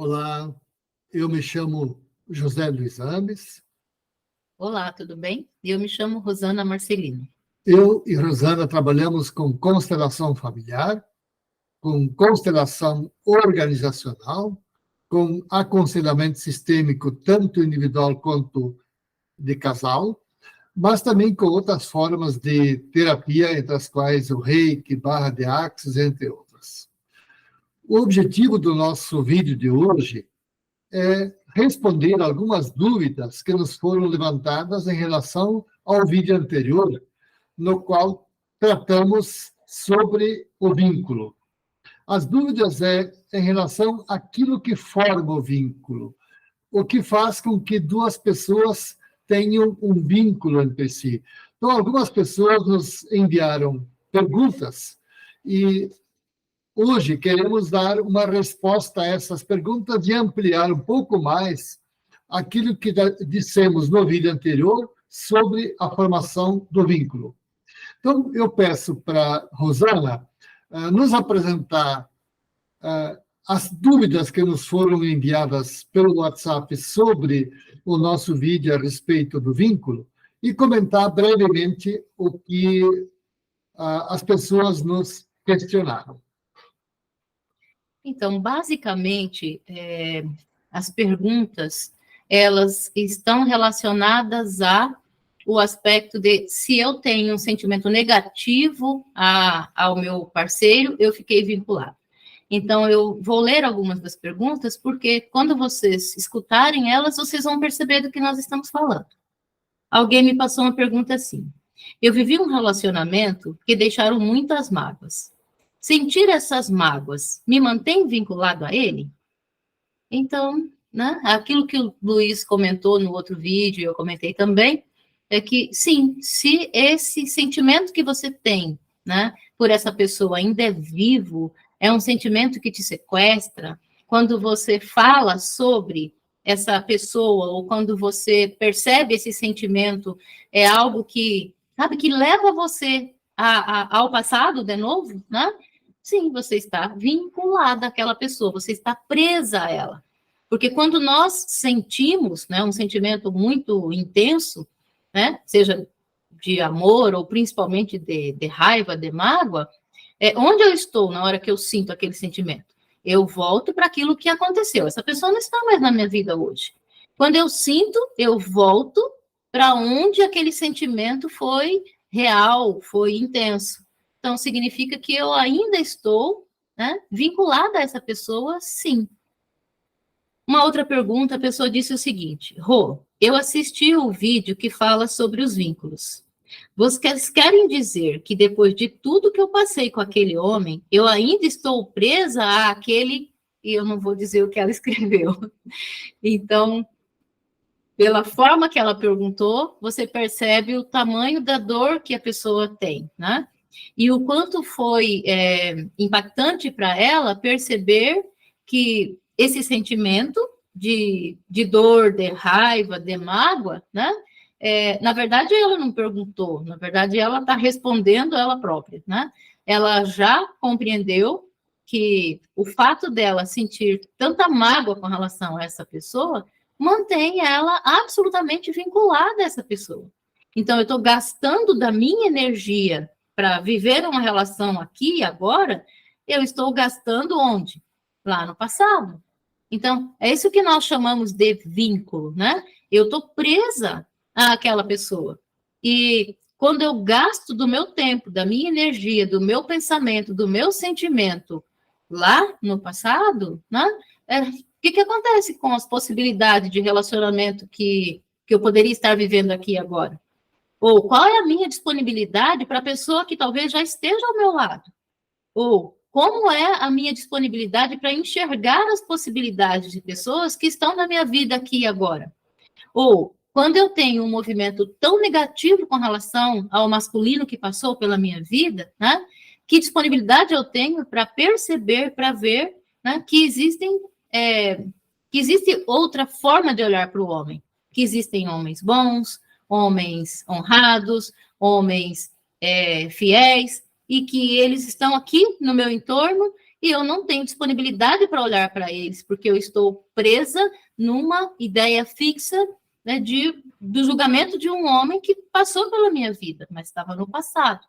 Olá, eu me chamo José Luiz Ames. Olá, tudo bem? Eu me chamo Rosana Marcelino. Eu e Rosana trabalhamos com constelação familiar, com constelação organizacional, com aconselhamento sistêmico, tanto individual quanto de casal, mas também com outras formas de terapia, entre as quais o Reiki, barra de Axis, entre outras. O objetivo do nosso vídeo de hoje é responder algumas dúvidas que nos foram levantadas em relação ao vídeo anterior, no qual tratamos sobre o vínculo. As dúvidas em relação àquilo que forma o vínculo, o que faz com que duas pessoas tenham um vínculo entre si. Então, algumas pessoas nos enviaram perguntas e hoje queremos dar uma resposta a essas perguntas e ampliar um pouco mais aquilo que dissemos no vídeo anterior sobre a formação do vínculo. Então, eu peço para Rosana nos apresentar as dúvidas que nos foram enviadas pelo WhatsApp sobre o nosso vídeo a respeito do vínculo e comentar brevemente o que as pessoas nos questionaram. Então, basicamente, as perguntas, elas estão relacionadas ao aspecto de se eu tenho um sentimento negativo ao meu parceiro, eu fiquei vinculado. Então, eu vou ler algumas das perguntas, porque quando vocês escutarem elas, vocês vão perceber do que nós estamos falando. Alguém me passou uma pergunta assim: eu vivi um relacionamento que deixaram muitas mágoas. Sentir essas mágoas me mantém vinculado a ele? Então, né, aquilo que o Luiz comentou no outro vídeo, eu comentei também, é que, sim, se esse sentimento que você tem, né, por essa pessoa ainda é vivo, é um sentimento que te sequestra, quando você fala sobre essa pessoa, ou quando você percebe esse sentimento, é algo que, sabe, que leva você ao passado de novo, né? Sim, você está vinculada àquela pessoa, você está presa a ela. Porque quando nós sentimos, né, um sentimento muito intenso, né, seja de amor ou principalmente de raiva, de mágoa, onde eu estou na hora que eu sinto aquele sentimento? Eu volto para aquilo que aconteceu. Essa pessoa não está mais na minha vida hoje. Quando eu sinto, eu volto para onde aquele sentimento foi real, foi intenso. Então, significa que eu ainda estou, né, vinculada a essa pessoa, sim. Uma outra pergunta, a pessoa disse o seguinte: Rô, eu assisti o vídeo que fala sobre os vínculos. Vocês querem dizer que depois de tudo que eu passei com aquele homem, eu ainda estou presa àquele... E eu não vou dizer o que ela escreveu. Então, pela forma que ela perguntou, você percebe o tamanho da dor que a pessoa tem, né? E o quanto foi impactante para ela perceber que esse sentimento de dor, de raiva, de mágoa, né? Na verdade, ela não perguntou, na verdade, ela está respondendo ela própria, né? Ela já compreendeu que o fato dela sentir tanta mágoa com relação a essa pessoa mantém ela absolutamente vinculada a essa pessoa. Então, eu estou gastando da minha energia para viver uma relação aqui e agora, eu estou gastando onde? Lá no passado. Então, é isso que nós chamamos de vínculo, né? Eu estou presa àquela pessoa. E quando eu gasto do meu tempo, da minha energia, do meu pensamento, do meu sentimento lá no passado, né? O que acontece com as possibilidades de relacionamento que eu poderia estar vivendo aqui agora? Ou qual é a minha disponibilidade para a pessoa que talvez já esteja ao meu lado? Ou como é a minha disponibilidade para enxergar as possibilidades de pessoas que estão na minha vida aqui e agora? Ou quando eu tenho um movimento tão negativo com relação ao masculino que passou pela minha vida, né? Que disponibilidade eu tenho para perceber, para ver, né, que existe outra forma de olhar para o homem, que existem homens bons, homens honrados, homens fiéis, e que eles estão aqui no meu entorno e eu não tenho disponibilidade para olhar para eles, porque eu estou presa numa ideia fixa, né, do julgamento de um homem que passou pela minha vida, mas estava no passado.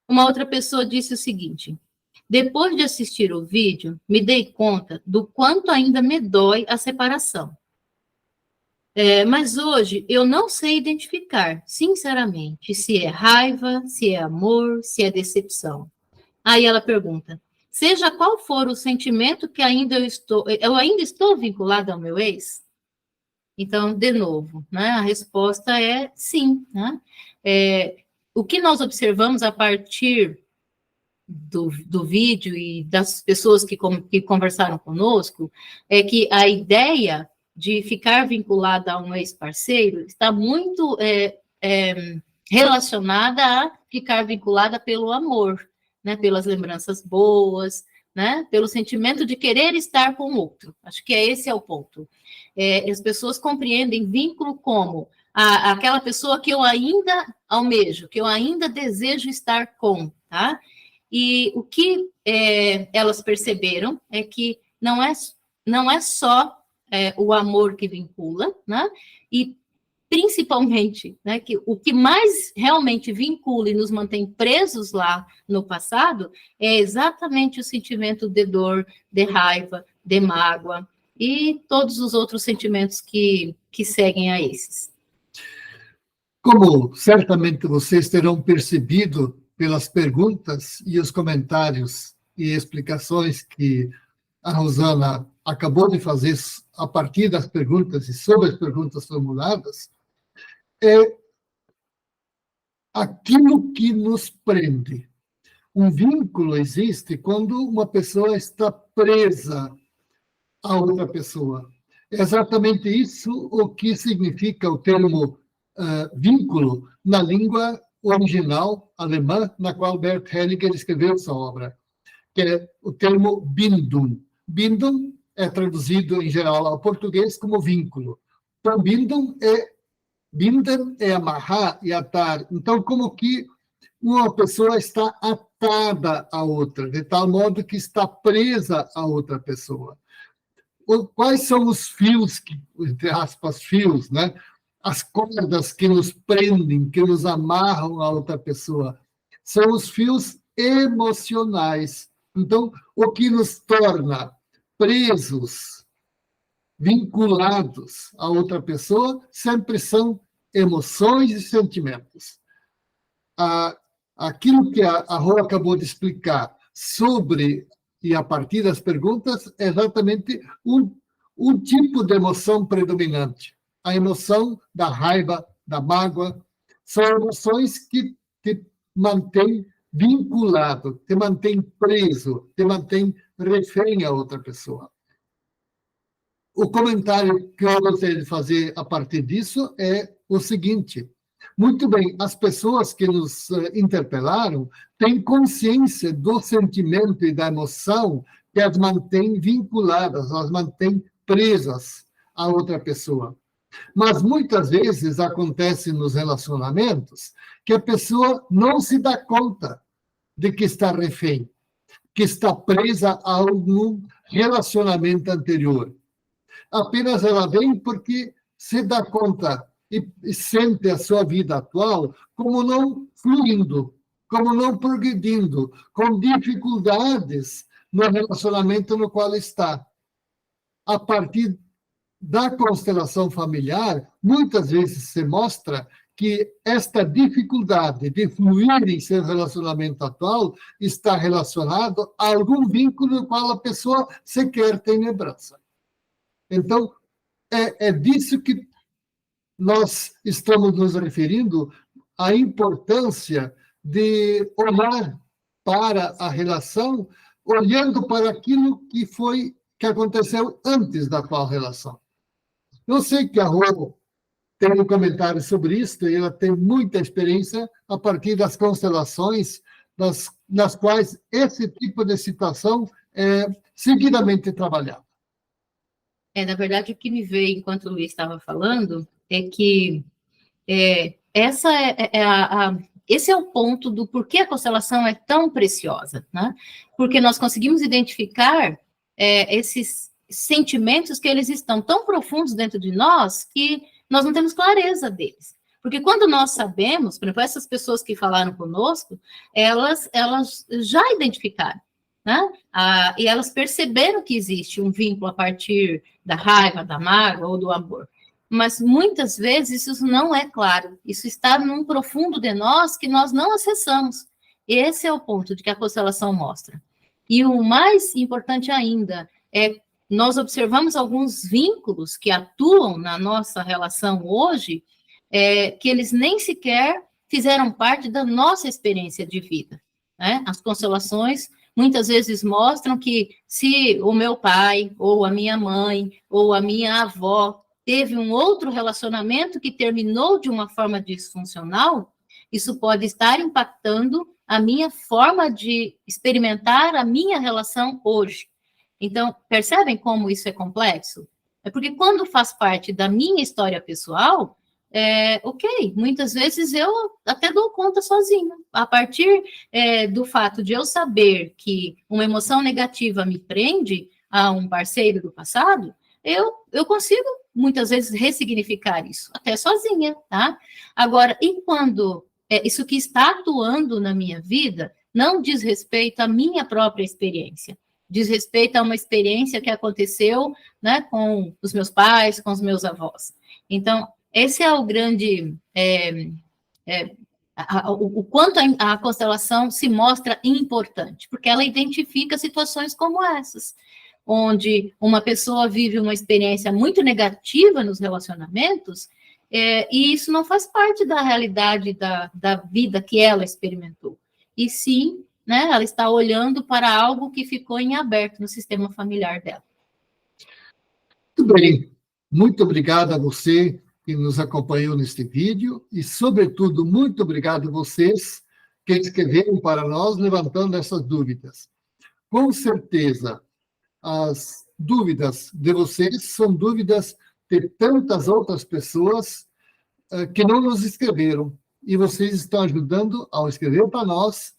Uma outra pessoa disse o seguinte: depois de assistir o vídeo, me dei conta do quanto ainda me dói a separação. Mas hoje eu não sei identificar, sinceramente, se é raiva, se é amor, se é decepção. Aí ela pergunta: seja qual for o sentimento que eu ainda estou vinculada ao meu ex? Então, de novo, né, a resposta é sim. Né? O que nós observamos a partir do vídeo e das pessoas que conversaram conosco é que a ideia de ficar vinculada a um ex-parceiro está muito relacionada a ficar vinculada pelo amor, né, pelas lembranças boas, né, pelo sentimento de querer estar com o outro. Acho que esse é o ponto. As pessoas compreendem vínculo como aquela pessoa que eu ainda almejo, que eu ainda desejo estar com, tá? E o que elas perceberam é que não é só o amor que vincula, né? E principalmente, né, que o que mais realmente vincula e nos mantém presos lá no passado é exatamente o sentimento de dor, de raiva, de mágoa e todos os outros sentimentos que seguem a esses. Como certamente vocês terão percebido pelas perguntas e os comentários e explicações que a Rosana acabou de fazer a partir das perguntas e sobre as perguntas formuladas, é aquilo que nos prende. Um vínculo existe quando uma pessoa está presa a outra pessoa. É exatamente isso o que significa o termo vínculo na língua original alemã, na qual Bert Hellinger escreveu sua obra, que é o termo Bindung. Bindung é traduzido, em geral, ao português como vínculo. Então, binden é amarrar e atar. Então, como que uma pessoa está atada à outra, de tal modo que está presa a outra pessoa. Quais são os fios, entre aspas, fios, né? As cordas que nos prendem, que nos amarram a outra pessoa? São os fios emocionais. Então, o que nos torna presos, vinculados a outra pessoa, sempre são emoções e sentimentos. Aquilo que a Rô acabou de explicar sobre, e a partir das perguntas, é exatamente um tipo de emoção predominante. A emoção da raiva, da mágoa, são emoções que te mantêm vinculado, te mantêm preso, te mantêm refém a outra pessoa. O comentário que eu gostaria de fazer a partir disso é o seguinte: muito bem, as pessoas que nos interpelaram têm consciência do sentimento e da emoção que as mantém vinculadas, as mantém presas a outra pessoa. Mas muitas vezes acontece nos relacionamentos que a pessoa não se dá conta de que está refém, que está presa a algum relacionamento anterior. Apenas ela vem porque se dá conta e sente a sua vida atual como não fluindo, como não progredindo, com dificuldades no relacionamento no qual está. A partir da constelação familiar, muitas vezes se mostra que esta dificuldade de fluir em seu relacionamento atual está relacionado a algum vínculo no qual a pessoa sequer tem lembrança. Então, é disso que nós estamos nos referindo, a importância de olhar para a relação, olhando para aquilo que aconteceu antes da qual relação. Eu sei que a Rô tem um comentário sobre isso, e ela tem muita experiência a partir das constelações, nas quais esse tipo de situação é seguidamente trabalhado. Na verdade, o que me veio enquanto o Luiz estava falando é que essa é esse é o ponto do porquê a constelação é tão preciosa, né? Porque nós conseguimos identificar esses sentimentos que eles estão tão profundos dentro de nós que nós não temos clareza deles. Porque quando nós sabemos, por exemplo, essas pessoas que falaram conosco, elas já identificaram, né? E elas perceberam que existe um vínculo a partir da raiva, da mágoa ou do amor. Mas muitas vezes isso não é claro. Isso está num profundo de nós que nós não acessamos. Esse é o ponto de que a constelação mostra. E o mais importante ainda é nós observamos alguns vínculos que atuam na nossa relação hoje, que eles nem sequer fizeram parte da nossa experiência de vida, né? As constelações muitas vezes mostram que se o meu pai, ou a minha mãe, ou a minha avó teve um outro relacionamento que terminou de uma forma disfuncional, isso pode estar impactando a minha forma de experimentar a minha relação hoje. Então, percebem como isso é complexo? É porque quando faz parte da minha história pessoal, ok, muitas vezes eu até dou conta sozinha. A partir do fato de eu saber que uma emoção negativa me prende a um parceiro do passado, eu consigo, muitas vezes, ressignificar isso, até sozinha, tá? Agora, e quando isso que está atuando na minha vida não diz respeito à minha própria experiência, diz respeito a uma experiência que aconteceu, né, com os meus pais, com os meus avós. Então, esse é o grande... o quanto a constelação se mostra importante, porque ela identifica situações como essas, onde uma pessoa vive uma experiência muito negativa nos relacionamentos, e isso não faz parte da realidade da vida que ela experimentou. E sim, né, ela está olhando para algo que ficou em aberto no sistema familiar dela. Muito bem. Muito obrigado a você que nos acompanhou neste vídeo e, sobretudo, muito obrigado a vocês que escreveram para nós levantando essas dúvidas. Com certeza, as dúvidas de vocês são dúvidas de tantas outras pessoas que não nos escreveram. E vocês estão ajudando, ao escrever para nós,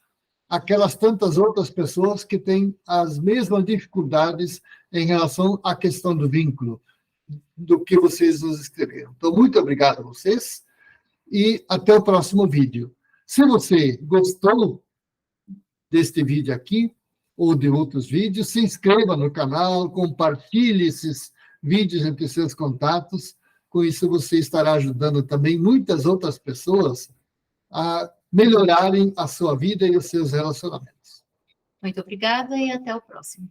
aquelas tantas outras pessoas que têm as mesmas dificuldades em relação à questão do vínculo, do que vocês nos escreveram. Então, muito obrigado a vocês e até o próximo vídeo. Se você gostou deste vídeo aqui, ou de outros vídeos, se inscreva no canal, compartilhe esses vídeos entre seus contatos. Com isso, você estará ajudando também muitas outras pessoas a melhorarem a sua vida e os seus relacionamentos. Muito obrigada e até o próximo.